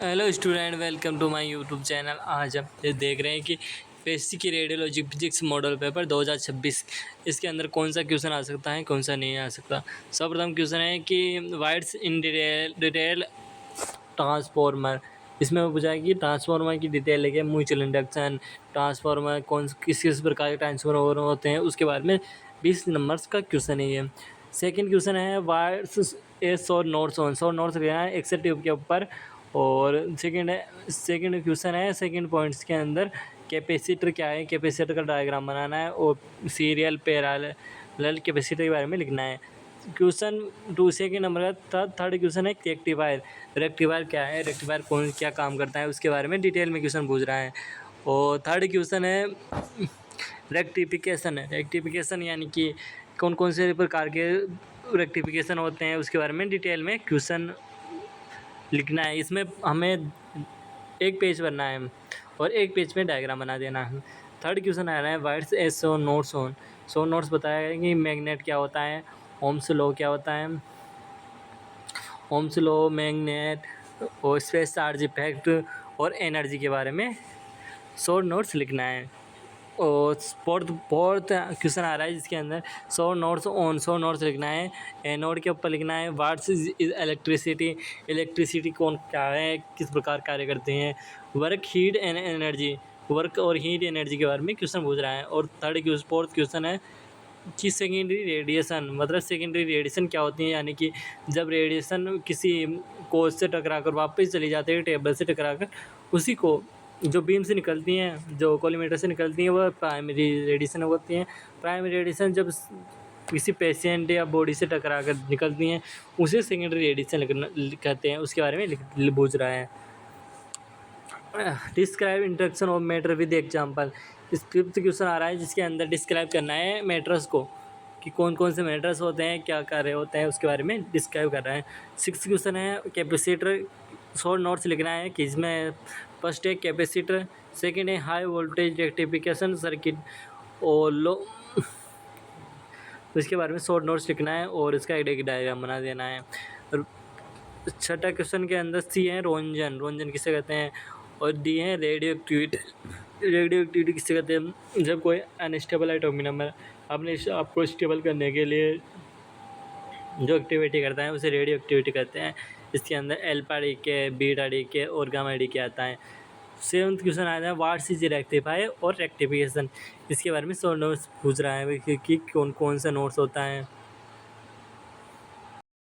Hello student, welcome to my YouTube channel. आज हम ये देख रहे हैं कि पीएससी की रेडियोलॉजी फिजिक्स मॉडल पेपर 2026 इसके अंदर कौन सा क्वेश्चन आ सकता है, कौन सा नहीं आ सकता। सर्वप्रथम क्वेश्चन है कि वाइड्स इन डिटेल ट्रांसफॉर्मर। इसमें वो पूछा है कि ट्रांसफार्मर की डिटेल है, म्यूचुअल इंडक्शन ट्रांसफार्मर किस किस प्रकार के ट्रांसफार्मर होते हैं उसके बारे में 20 नंबर्स का क्वेश्चन है ये। सेकंड क्वेश्चन है वाइड्स ए सौ नोट्स ऑन सौ नोट्स लेना है एक ट्यूब के ऊपर। और सेकंड क्वेश्चन है सेकंड पॉइंट्स के अंदर कैपेसिटर क्या है, कैपेसिटर का डायग्राम बनाना है और सीरियल पैरेलल कैपेसिटर के बारे में लिखना है। क्वेश्चन टू सेकेंड नंबर का थर्ड क्वेश्चन है रेक्टिफायर। रेक्टिफायर क्या है, रेक्टिफायर कौन क्या काम करता है उसके बारे में डिटेल में क्वेश्चन पूछ रहा है। और थर्ड क्वेश्चन है रेक्टिफिकेशन। रेक्टिफिकेशन यानी कि कौन कौन से प्रकार के रेक्टिफिकेशन होते हैं उसके बारे में डिटेल में क्वेश्चन लिखना है। इसमें हमें एक पेज भरना है और एक पेज में डायग्राम बना देना है। थर्ड क्वेश्चन आ रहा है वाइट्स एस सो नोट्स ऑन। सो नोट्स बताया है कि मैग्नेट क्या होता है, ओम्स लॉ क्या होता है, ओम्स लॉ, मैग्नेट और स्पेस चार्ज इफेक्ट और एनर्जी के बारे में शॉर्ट नोट्स लिखना है। और फोर्थ क्वेश्चन आ रहा है जिसके अंदर 100 नोट्स ऑन 100 नोट्स लिखना है। एनोड के ऊपर लिखना है व्हाट्स इज इलेक्ट्रिसिटी। इलेक्ट्रिसिटी कौन क्या है, किस प्रकार कार्य करते हैं। Work, heat and energy, work और हीट एनर्जी के बारे में क्वेश्चन पूछ रहा है। और फोर्थ क्वेश्चन है कि सेकेंडरी रेडिएशन, मतलब सेकेंडरी रेडिएशन क्या होती है, यानी कि जब रेडिएशन किसी कोज से टकरा कर वापस चली जाती है टेबल से टकरा कर, उसी को जो बीम से निकलती हैं, जो कोलिमेटर से निकलती हैं, वह प्राइमरी रेडिएशन होती हैं। प्राइमरी रेडिएशन जब किसी पेशेंट या बॉडी से टकरा कर निकलती हैं उसे सेकेंडरी रेडिएशन कहते हैं, उसके बारे में पूछ रहा है। Describe interaction of matter with example. इस फिफ्थ क्वेश्चन आ रहा है जिसके अंदर डिस्क्राइब करना है मैटर्स को, कि कौन कौन से मैटर्स होते हैं, क्या कार्य होते हैं, उसके बारे में डिस्क्राइब कर रहा है। सिक्स क्वेश्चन है कैपेसिटर। शॉर्ट नोट्स लिखना है कि इसमें फर्स्ट है कैपेसिटर, सेकंड है हाई वोल्टेज रेक्टिफिकेशन सर्किट और लो, इसके बारे में शॉर्ट नोट्स लिखना है और इसका एक डायग्राम बना देना है। और छठा क्वेश्चन के अंदर सी है रोंजन। रोंजन किसे कहते हैं। और डी है रेडियो एक्टिविटी। रेडियो एक्टिविटी किसे कहते हैं, जब कोई अनस्टेबल एटॉमिक नंबर अपने आपको स्टेबल करने के लिए जो एक्टिविटी करता है उसे रेडियो एक्टिविटी कहते हैं। इसके अंदर अल्फा डीके, बीटा डीके और गामा डीके आता है। सेवंथ क्वेश्चन आता है व्हाट्स इज रेक्टिफायर और रेक्टिफिकेशन। इसके बारे में शॉर्ट नोट्स पूछ रहा है कि कौन कौन सा नोट्स होता है।